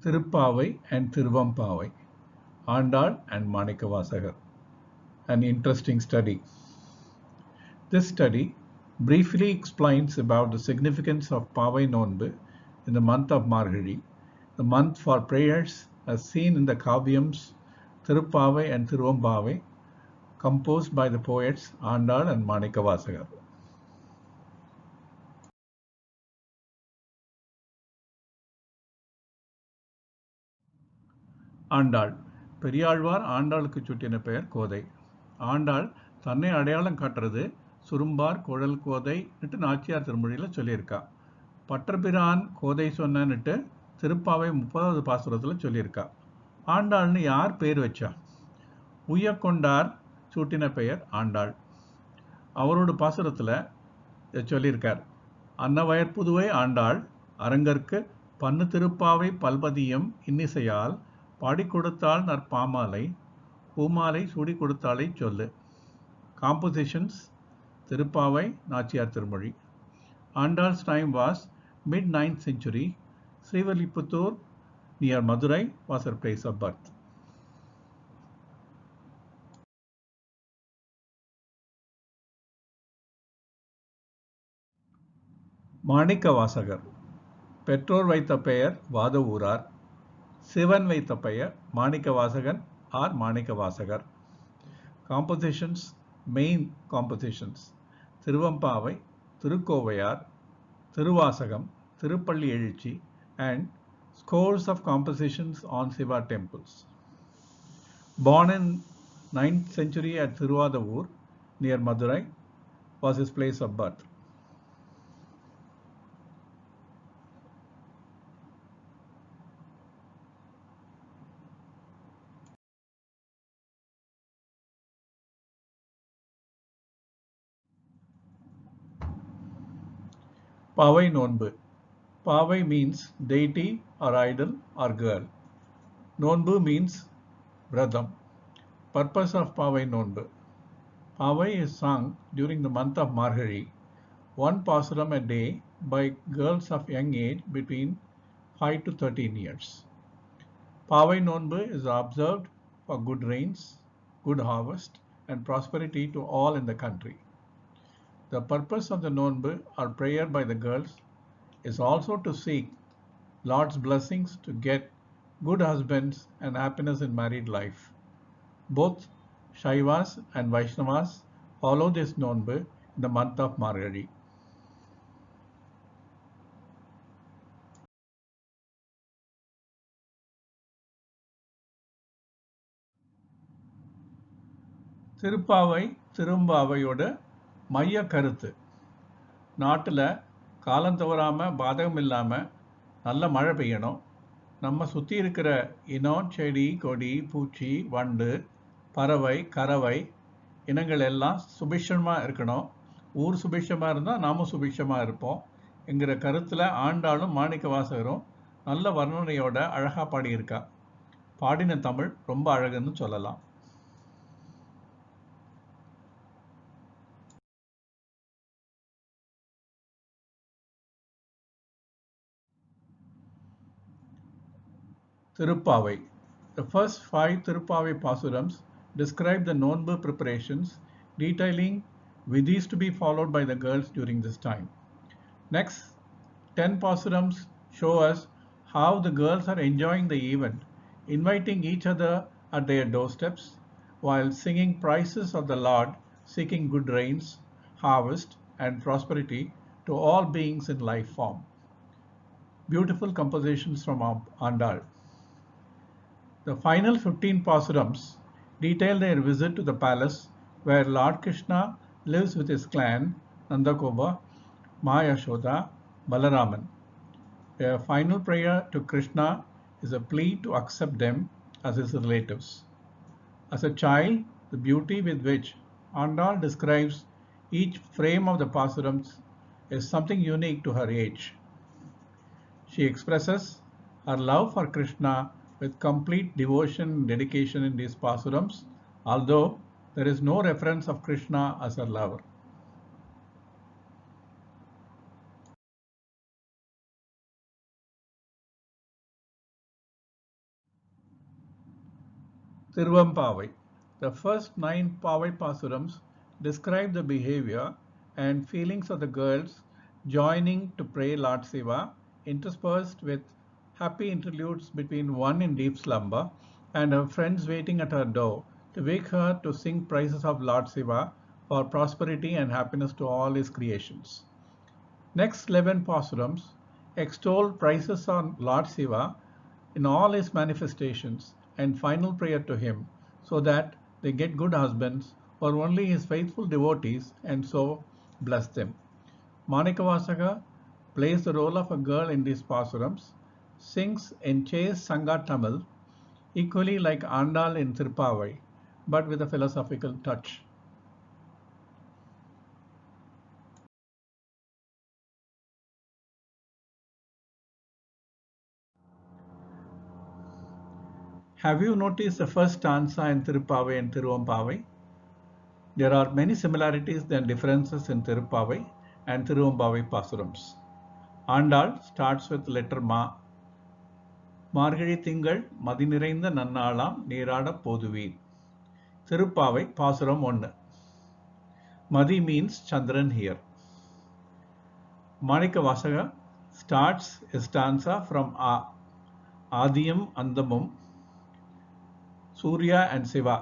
Tirupavai and Tiruvempavai, Andal and Manikavasagar. An interesting study. This study briefly explains about the significance of Pavai Nonbu in the month of Margazhi, the month for prayers as seen in the Kavyams Tirupavai and Tiruvempavai, composed by the poets Andal and Manikavasagar. Andal Periyazhwar ஆண்டாளுக்கு சுட்டின பெயர் கோதை. ஆண்டாள் தன்னை அடையாளம் காட்டுறது சுரும்பார் குழல் கோதைன்னுட்டு நாச்சியார் திருமொழியில் சொல்லியிருக்கா. பட்டர்பிரான் கோதை சொன்னன்னுட்டு திருப்பாவை 30வது பாசுரத்தில் சொல்லியிருக்கா. ஆண்டாள்னு யார் பேர் வச்சா? உய்யக்கொண்டார் சூட்டின பெயர் ஆண்டாள். அவரோட பாசுரத்தில் சொல்லியிருக்கார், அன்னவயற் புதுவை ஆண்டாள் அரங்கற்கு பன்னு திருப்பாவை பல்பதியம் இன்னிசையால் பாடி கொடுத்தாள் நற்பாமாலை பூமாலை சூடி கொடுத்தாளை சொல்லு. Compositions Tirupavai Nachiyar Tirumozhi. Andal's time was mid-9th century. Srivilliputtur near Madurai was her place of birth. Manikkavasagar பெற்றோர் வைத்த பெயர் வாதவூரார். சிவன் வைத்த பெயர் மாணிக்கவாசகன் ஆர் Manikkavasagar. Compositions, main compositions: Tiruvempavai, Tirukkovayar, Tiruvasagam, Tirupalli Ezhuchi, and scores of compositions on Shiva temples. Born in 9th century at Tiruvadavur near Madurai was his place of birth. Pavai Nonbu. Pavai means deity or idol or girl. Nonbu means Vratham. Purpose of Pavai Nonbu. Pavai is sung during the month of Margazhi, one pasuram a day by girls of young age between 5 to 13 years. Pavai Nonbu is observed for good rains, good harvest, and prosperity to all in the country. The purpose of the Nonbu or prayer by the girls is also to seek Lord's blessings to get good husbands and happiness in married life. Both Shaivas and Vaishnavas follow this Nonbu in the month of Margazhi. Thiruppavai திருவெம்பாவையோட மைய கருத்து: நாட்டில் காலம் தவறாமல் பாதகம் இல்லாமல் நல்ல மழை பெய்யணும். நம்ம சுற்றி இருக்கிற இனம், செடி, கொடி, பூச்சி, வண்டு, பறவை, கறவை இனங்கள் எல்லாம் சுபிட்சமாக இருக்கணும். ஊர் சுபிட்சமாக இருந்தால் நாமும் சுபிட்சமாக இருப்போம் என்கிற கருத்தில் ஆண்டாளும் மாணிக்கவாசகரும் நல்ல வர்ணனையோட அழகாக பாடியிருக்கா. பாடின தமிழ் ரொம்ப அழகுன்னு சொல்லலாம். Tirupavai. The first 5 Tirupavai pasurams describe the Nonbu preparations, detailing vidhis to be followed by the girls during this time. Next, 10 pasurams show us how the girls are enjoying the event, inviting each other at their doorsteps while singing praises of the Lord, seeking good rains, harvest, and prosperity to all beings in life form. Beautiful compositions from Andal. The final 15 pasurams detail their visit to the palace where Lord Krishna lives with his clan, Nandakova, Maya Yashoda, Balaraman. Their final prayer to Krishna is a plea to accept them as his relatives. As a child, the beauty with which Andal describes each frame of the pasurams is something unique to her age. She expresses her love for Krishna with complete devotion and dedication in these pasurams, although there is no reference of Krishna as her lover. Tiruvampavai. The first 9 Pavai Pasurams describe the behavior and feelings of the girls joining to pray Lord Shiva, interspersed with happy interludes between one in deep slumber and her friends waiting at her door to wake her to sing praises of Lord Shiva for prosperity and happiness to all his creations. Next 11 Pasurams extol praises on Lord Shiva in all his manifestations and final prayer to him so that they get good husbands or only his faithful devotees and so bless them. Manikavasaka plays the role of a girl in these pasurams, sings in chaste Sangha Tamil, equally like Andal in Tirupavai, but with a philosophical touch. Have you noticed the first stanza in Tirupavai and Tiruvampavai? There are many similarities and differences in Tirupavai and Tiruvampavai Pasurams. Andal starts with letter Ma. Margazhi Tingal மதி நிறைந்த நன்னாளாம் நீராடப் போதுவீர். Tirupavai Pasuram 1. Madi means Chandran here. Manikavasaka starts a stanza from Adiyam Andamum, Surya and Shiva.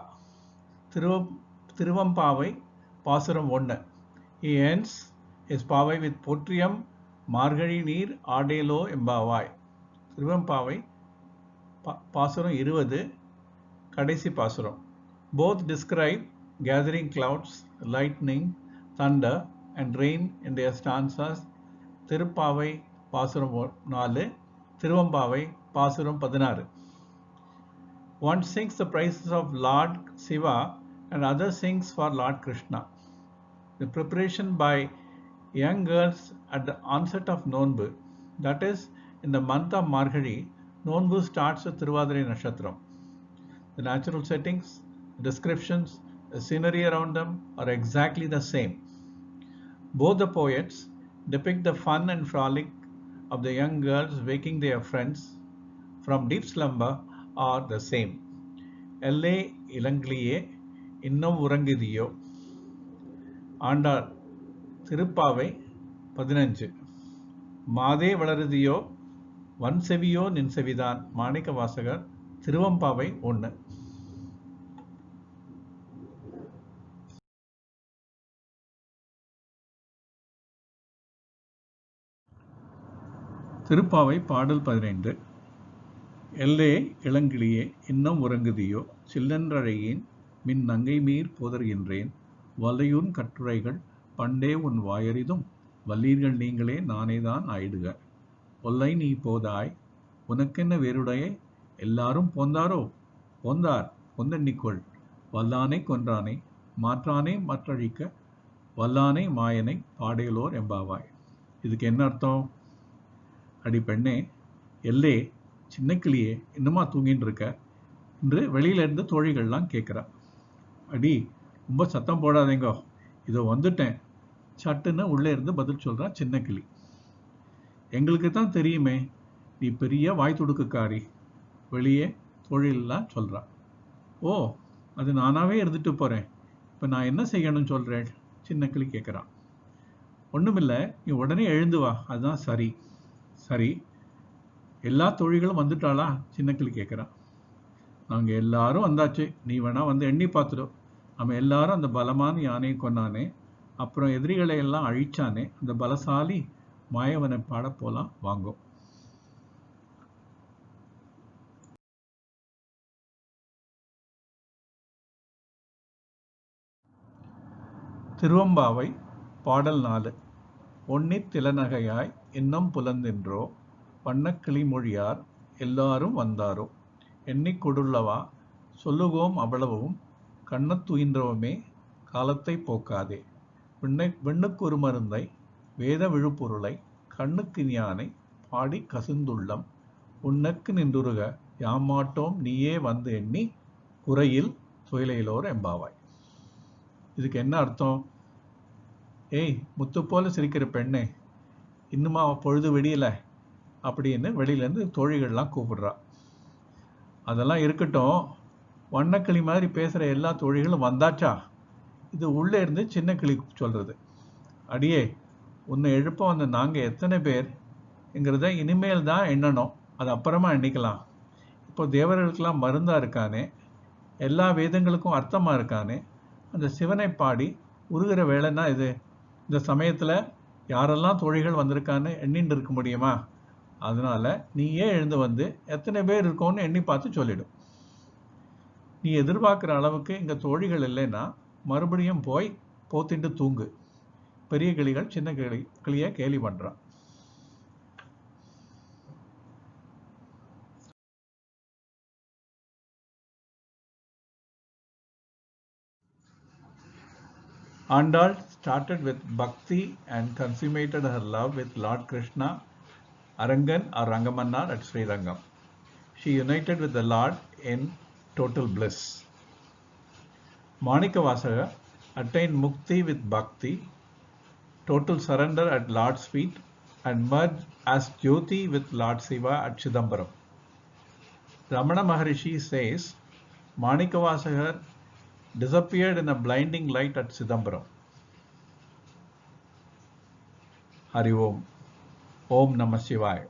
Tiruvampavai Pasuram 1. He ends his Pavai with Potriyam Margazhi Neer Adelo Embavai. Tiruvampavai Pasuram 20. Kadesi Pasuram. Both describe gathering clouds, lightning, thunder and rain in their stanzas. Tirupavai Pasuram 4, Tiruvampavai Pasuram 16. One sings the praises of Lord Shiva and other sings for Lord Krishna. The preparation by young girls at the onset of Nonbu, that is, in the month of Margazhi, Nonbu starts with Tiruvadirai Nashatram. The natural settings, descriptions, the scenery around them are exactly the same. Both the poets depict the fun and frolic of the young girls waking their friends from deep slumber are the same. Elle Ilangliye Innum Urangidhiyo. Andal Tirupavai 15. Maade Valarudhiyo Vanseviyo Ninsevidan. Manikavasakar Tiruvampavai 1. Thiruppavai பாடல் 15. எல்லே இளங்கிளியே இன்னும் உறங்குதியோ சில்லென்றழையேன் மின் நங்கைமீர் போதர்கின்றேன் வலையுன் கட்டுரைகள் பண்டே உன் வாயறிதும் வல்லீர்கள் நீங்களே நானேதான் ஆயிடுக ஒல்லை நீ போதாய் உனக்கென்ன வேறுடைய எல்லாரும் போந்தாரோ போந்தார் பொந்தெண்ணிக்கொள் வல்லானை கொன்றானை மாற்றானே மற்றழிக்க வல்லானை மாயனை பாடையலோர் எம்பாவாய். இதுக்கு என்ன அர்த்தம்? அடி பெண்ணே, எல்லே சின்ன கிளியே இன்னுமா தூங்கின்னு இருக்க என்று வெளியிலேருந்து தோழிகள்லாம் கேட்குறா. அடி ரொம்ப சத்தம் போடாதேங்கோ, இதோ வந்துட்டேன் சட்டுன்னு உள்ளே இருந்து பதில் சொல்கிறா சின்ன கிளி. எங்களுக்கு தான் தெரியுமே நீ பெரிய வாய் துடுக்குக்காரி, வெளியே தோழிலாம் சொல்கிறா. ஓ, அது நானாகவே இருந்துட்டு போகிறேன், இப்போ நான் என்ன செய்யணும்னு சொல்கிறேன்? சின்ன கிளி கேட்குறான். ஒன்றுமில்லை, நீ உடனே எழுந்து வா, அதுதான் சரி. சரி, எல்லா தோழிகளும் வந்துட்டாளா? சின்ன கிளி கேட்குறான். நாங்கள் எல்லாரும் வந்தாச்சு, நீ வேணா வந்து எண்ணி பார்த்துடும். நம்ம எல்லாரும் அந்த பலமான யானையை கொன்னானே, அப்புறம் எதிரிகளை எல்லாம் அழிச்சானே அந்த பலசாலி மாயவனை பாட போலாம் வாங்கோ. திருவம்பாவை பாடல் 4. ஒன்னித் திலநகையாய் இன்னும் புலந்தென்றோ வண்ணக்கிளி மொழியார் எல்லாரும் வந்தாரோ எண்ணிக் கொடுள்ளவா சொல்லுவோம் அவ்வளவும் கண்ணத்துயின்றவமே காலத்தை போக்காதே விண்ணுக்கு ஒரு மருந்தை வேத விழுப்பொருளை கண்ணுக்கு ஞானை பாடி கசிந்துள்ளம் உன்னக்கு நின்றுருக யாமாட்டோம் நீயே வந்து எண்ணி குறையில் துயிலையிலோர் எம்பாவாய். இதுக்கு என்ன அர்த்தம்? ஏய் முத்து போல சிரிக்கிற பெண்ணே, இன்னுமா பொழுது விடியலை அப்படின்னு வெளியிலேருந்து தோழிகள்லாம் கூப்பிடுறா. அதெல்லாம் இருக்கட்டும், வண்ணக்கிளி மாதிரி பேசுகிற எல்லா தோழிகளும் வந்தாச்சா? இது உள்ளே இருந்து சின்ன கிளி சொல்கிறது. அடியே, உன்னை எழுப்ப வந்த நாங்கள் எத்தனை பேர்ங்கிறத இனிமேல் தான் எண்ணணும், அது அப்புறமா எண்ணிக்கலாம். இப்போ தேவர்களுக்கெல்லாம் மருந்தா இருக்கானே, எல்லா வேதங்களுக்கும் அர்த்தமா இருக்கானே, அந்த சிவனை பாடி உருகிற வேலைன்னா இது. இந்த சமயத்தில் யாரெல்லாம் தோழிகள் வந்திருக்கான்னு எண்ணிட்டு இருக்க முடியுமா? அதனால நீயே எழுந்து வந்து எத்தனை பேர் இருக்கோன்னு எண்ணி பார்த்து சொல்லிடும். நீ எதிர்பார்க்குற அளவுக்கு இங்கே தோழிகள் இல்லைன்னா மறுபடியும் போய் போத்திட்டு தூங்கு. பெரிய கிளிகள் சின்ன கிளியை கேலி பண்றான். Andal started with bhakti and consummated her love with Lord Krishna, Arangan or Rangamannar at Sri Rangam. She united with the Lord in total bliss. Manikavasaga attained mukti with bhakti, total surrender at Lord's feet, and merged as Jyoti with Lord Shiva at Chidambaram. Ramana Maharishi says Manikavasagar disappeared in a blinding light at Chidambaram. Hari Om. Om Namah Shivaya.